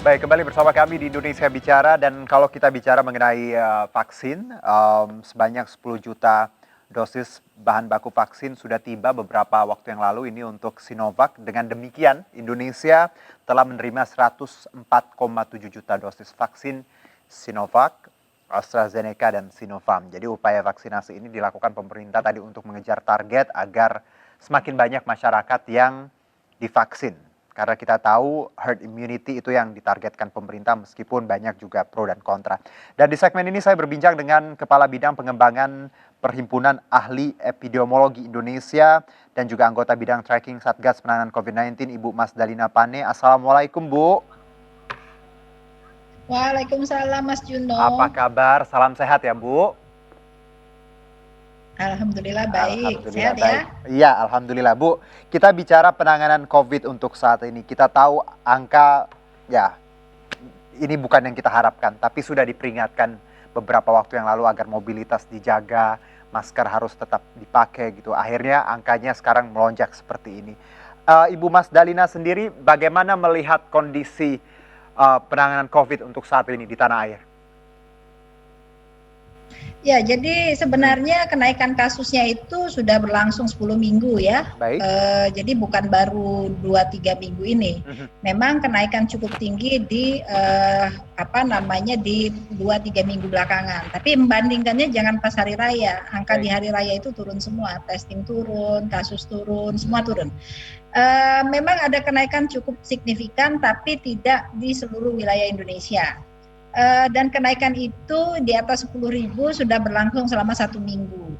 Baik, kembali bersama kami di Indonesia Bicara dan kalau kita bicara mengenai vaksin, sebanyak 10 juta dosis bahan baku vaksin sudah tiba beberapa waktu yang lalu ini untuk Sinovac. Dengan demikian, Indonesia telah menerima 104,7 juta dosis vaksin Sinovac, AstraZeneca, dan Sinopharm. Jadi upaya vaksinasi ini dilakukan pemerintah tadi untuk mengejar target agar semakin banyak masyarakat yang divaksin. Karena kita tahu herd immunity itu yang ditargetkan pemerintah meskipun banyak juga pro dan kontra. Dan di segmen ini saya berbincang dengan Kepala Bidang Pengembangan Perhimpunan Ahli Epidemiologi Indonesia dan juga anggota bidang tracking Satgas Penanganan COVID-19 Ibu Mas Dalina Pane. Assalamualaikum Bu. Waalaikumsalam Mas Juno. Apa kabar? Salam sehat ya Bu. Alhamdulillah baik. Alhamdulillah Sehat baik. ya? Iya, alhamdulillah Bu. Kita bicara penanganan COVID untuk saat ini. Kita tahu angka ya ini bukan yang kita harapkan, tapi sudah diperingatkan beberapa waktu yang lalu agar mobilitas dijaga, masker harus tetap dipakai gitu. Akhirnya angkanya sekarang melonjak seperti ini. Ibu Mas Dalina sendiri bagaimana melihat kondisi penanganan COVID untuk saat ini di tanah air? Ya, jadi sebenarnya kenaikan kasusnya itu sudah berlangsung 10 minggu ya. Baik. Jadi bukan baru 2-3 minggu ini. Memang kenaikan cukup tinggi di di 2-3 minggu belakangan. Tapi membandingkannya jangan pas hari raya. Angka di hari raya itu turun semua, testing turun, kasus turun, semua turun. Memang ada kenaikan cukup signifikan tapi tidak di seluruh wilayah Indonesia. Dan kenaikan itu di atas 10.000 sudah berlangsung selama 1 minggu.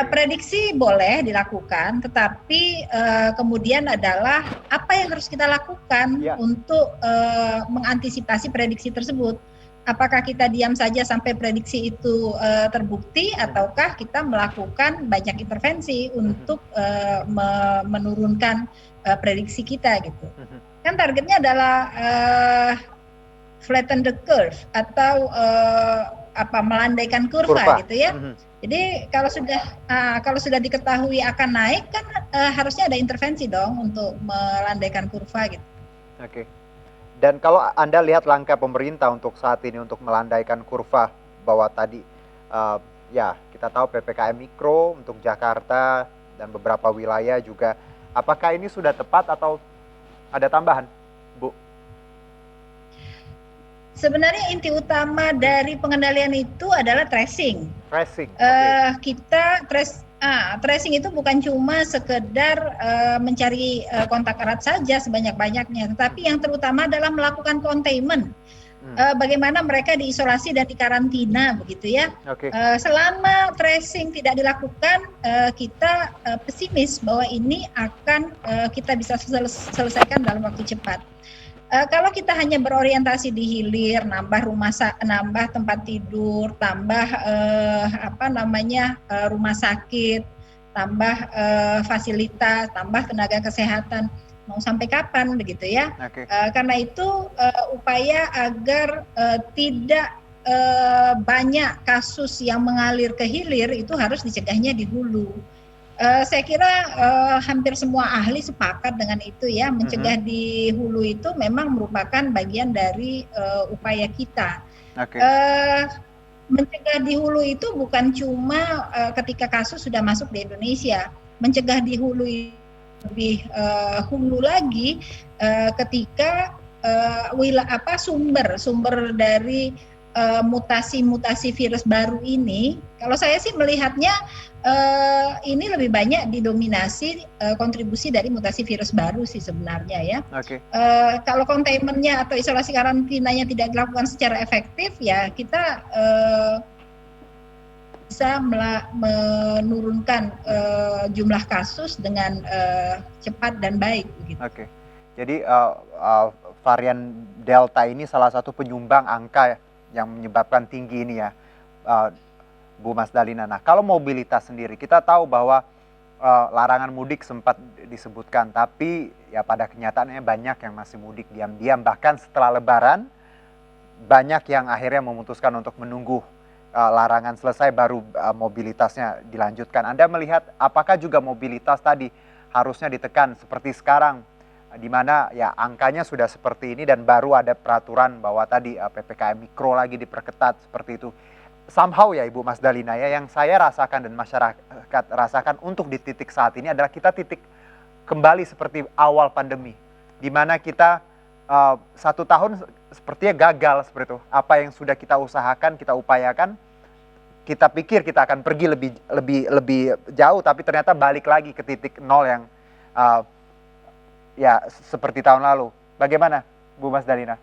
Prediksi boleh dilakukan, tetapi kemudian adalah apa yang harus kita lakukan untuk mengantisipasi prediksi tersebut. Apakah kita diam saja sampai prediksi itu terbukti, ataukah kita melakukan banyak intervensi untuk menurunkan prediksi kita gitu. Kan targetnya adalah flatten the curve atau melandaikan kurva gitu ya. Jadi kalau sudah diketahui akan naik kan harusnya ada intervensi dong untuk melandaikan kurva gitu. Oke. Dan kalau Anda lihat langkah pemerintah untuk saat ini untuk melandaikan kurva bahwa tadi ya kita tahu PPKM Mikro untuk Jakarta dan beberapa wilayah juga, apakah ini sudah tepat atau ada tambahan, Bu? Sebenarnya inti utama dari pengendalian itu adalah tracing. Tracing. Tracing itu bukan cuma sekedar mencari kontak erat saja sebanyak-banyaknya, tetapi yang terutama adalah melakukan containment. Bagaimana mereka diisolasi dan dikarantina begitu ya. Selama tracing tidak dilakukan, kita pesimis bahwa ini akan kita bisa selesaikan dalam waktu cepat. Kalau kita hanya berorientasi di hilir, nambah tempat tidur, tambah rumah sakit, tambah fasilitas, tambah tenaga kesehatan, mau sampai kapan begitu ya? Karena itu upaya agar tidak banyak kasus yang mengalir ke hilir itu harus dicegahnya di hulu. Saya kira hampir semua ahli sepakat dengan itu ya, mencegah di hulu itu memang merupakan bagian dari upaya kita. Mencegah di hulu itu bukan cuma ketika kasus sudah masuk di Indonesia, mencegah di hulu lebih hulu lagi ketika sumber dari mutasi-mutasi virus baru ini, kalau saya sih melihatnya ini lebih banyak didominasi kontribusi dari mutasi virus baru sih sebenarnya ya. Kalau containment-nya atau isolasi karantinanya tidak dilakukan secara efektif ya kita bisa menurunkan jumlah kasus dengan cepat dan baik. Gitu. Jadi varian Delta ini salah satu penyumbang angka yang menyebabkan tinggi ini ya, Bu Mas Dalina. Nah, kalau mobilitas sendiri, kita tahu bahwa larangan mudik sempat disebutkan, tapi ya pada kenyataannya banyak yang masih mudik diam-diam. Bahkan setelah Lebaran, banyak yang akhirnya memutuskan untuk menunggu larangan selesai baru mobilitasnya dilanjutkan. Anda melihat apakah juga mobilitas tadi harusnya ditekan seperti sekarang? di mana ya angkanya sudah seperti ini dan baru ada peraturan bahwa tadi PPKM Mikro lagi diperketat seperti itu. Somehow ya Ibu Mas Dalina ya, yang saya rasakan dan masyarakat rasakan untuk di titik saat ini adalah kita titik kembali seperti awal pandemi, di mana kita 1 tahun sepertinya gagal seperti itu. Apa yang sudah kita usahakan, kita upayakan, kita pikir kita akan pergi lebih lebih lebih jauh, tapi ternyata balik lagi ke titik nol yang uh, ya seperti tahun lalu. Bagaimana, Bu Mas Dalina?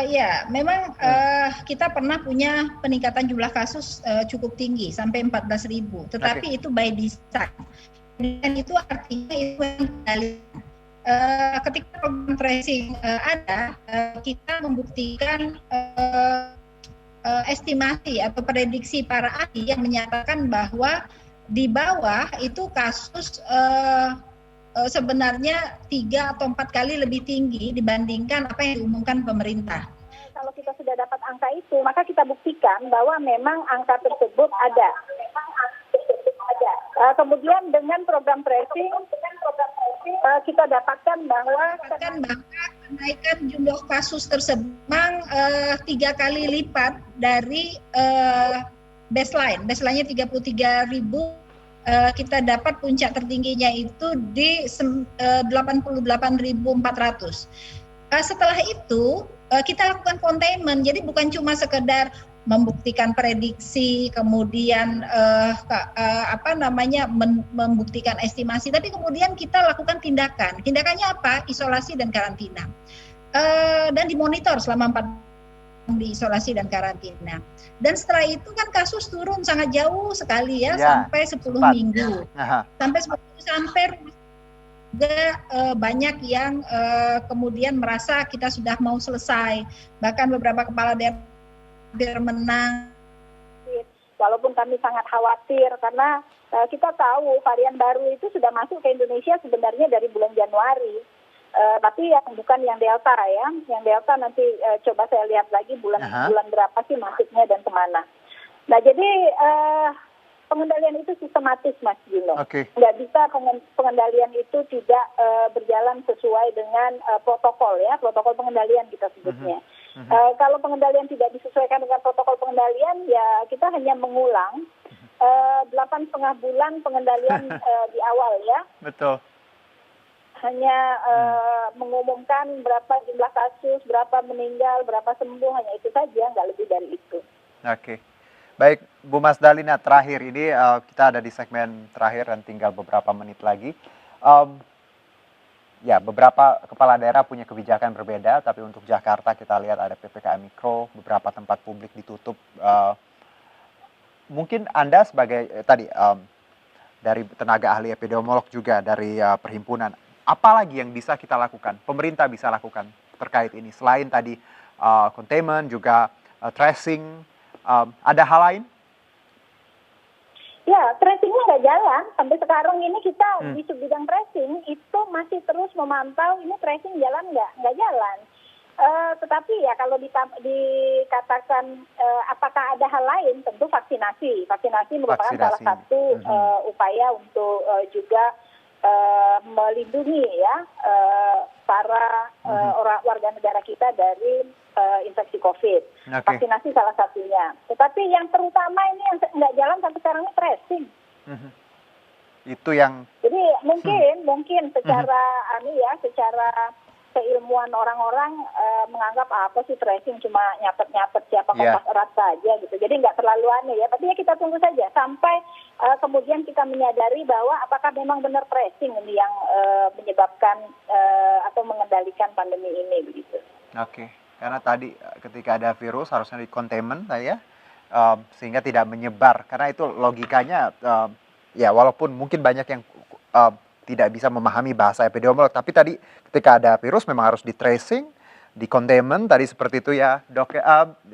Ya, memang kita pernah punya peningkatan jumlah kasus cukup tinggi sampai 14.000, tetapi itu by design. Dan itu artinya itu yang ketika program tracing ada, kita membuktikan estimasi atau prediksi para ahli yang menyatakan bahwa di bawah itu kasus sebenarnya 3 atau 4 kali lebih tinggi dibandingkan apa yang diumumkan pemerintah. Kalau kita sudah dapat angka itu, maka kita buktikan bahwa memang angka tersebut ada. Kemudian dengan program tracing, kita dapatkan bahwa kenaikan jumlah kasus tersebut memang 3 kali lipat dari baseline. Baseline-nya 33.000. Kita dapat puncak tertingginya itu di 88.400. Setelah itu kita lakukan containment, jadi bukan cuma sekedar membuktikan prediksi, kemudian membuktikan estimasi, tapi kemudian kita lakukan tindakan. Tindakannya apa? Isolasi dan karantina, dan dimonitor selama 4 diisolasi dan karantina. Dan setelah itu kan kasus turun sangat jauh sekali ya, sampai 10 minggu. Sampai 10 minggu, sampai juga banyak yang kemudian merasa kita sudah mau selesai. Bahkan beberapa kepala daerah menang. Walaupun kami sangat khawatir karena kita tahu varian baru itu sudah masuk ke Indonesia sebenarnya dari bulan Januari. Tapi yang bukan yang Delta ya, yang Delta nanti coba saya lihat lagi bulan berapa sih masuknya dan kemana. Nah jadi pengendalian itu sistematis Mas Gino. Nggak bisa pengendalian itu tidak berjalan sesuai dengan protokol ya, protokol pengendalian kita sebutnya. Kalau pengendalian tidak disesuaikan dengan protokol pengendalian ya kita hanya mengulang 8,5 bulan pengendalian di awal ya. Betul. Hanya mengumumkan berapa jumlah kasus, berapa meninggal, berapa sembuh, hanya itu saja, nggak lebih dari itu. Oke. Baik, Bu Mas Dalina, terakhir ini kita ada di segmen terakhir dan tinggal beberapa menit lagi. Ya, beberapa kepala daerah punya kebijakan berbeda, tapi untuk Jakarta kita lihat ada PPKM Mikro, beberapa tempat publik ditutup. Mungkin Anda sebagai dari tenaga ahli epidemiolog juga dari perhimpunan, apalagi yang bisa kita lakukan, pemerintah bisa lakukan terkait ini selain tadi containment juga tracing, ada hal lain? Ya, tracingnya nggak jalan sampai sekarang ini kita di bidang tracing itu masih terus memantau ini tracing jalan nggak jalan. Tetapi ya kalau dikatakan apakah ada hal lain, tentu vaksinasi merupakan salah satu upaya untuk juga melindungi ya para warga negara kita dari infeksi COVID. Vaksinasi salah satunya. Tetapi yang terutama ini yang nggak jalan sampai sekarang ini tracing. Itu yang. Jadi mungkin secara secara keilmuan orang-orang menganggap apa sih tracing cuma nyatet siapa kontak erat saja gitu. Jadi nggak terlalu aneh ya. Tapi ya kita tunggu saja sampai kemudian kita menyadari bahwa apakah memang benar tracing ini yang menyebabkan atau mengendalikan pandemi ini begitu. Oke. Karena tadi ketika ada virus harusnya di containment ya, sehingga tidak menyebar. Karena itu logikanya ya walaupun mungkin banyak yang tidak bisa memahami bahasa epidemiolog, tapi tadi ketika ada virus memang harus di tracing, di containment tadi seperti itu ya Dok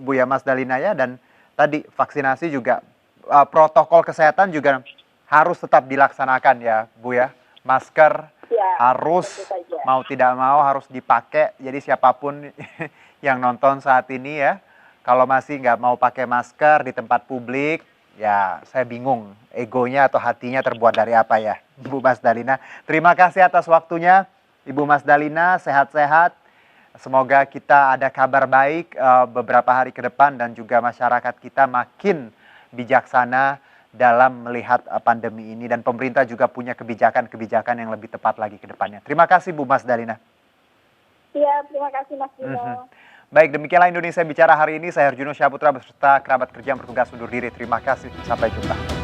Bu ya Mas Dalina ya, dan tadi vaksinasi juga protokol kesehatan juga harus tetap dilaksanakan ya Bu ya. Masker harus mau tidak mau harus dipakai, jadi siapapun yang nonton saat ini ya, kalau masih nggak mau pakai masker di tempat publik Ya, saya bingung egonya atau hatinya terbuat dari apa ya, Bu Mas Dalina. Terima kasih atas waktunya, Ibu Mas Dalina, sehat-sehat. Semoga kita ada kabar baik beberapa hari ke depan dan juga masyarakat kita makin bijaksana dalam melihat pandemi ini dan pemerintah juga punya kebijakan-kebijakan yang lebih tepat lagi ke depannya. Terima kasih Bu Mas Dalina. Iya, terima kasih Mas Dino. Baik, demikianlah Indonesia Bicara hari ini. Saya Herjuno Syaputra beserta kerabat kerja yang bertugas undur diri. Terima kasih, sampai jumpa.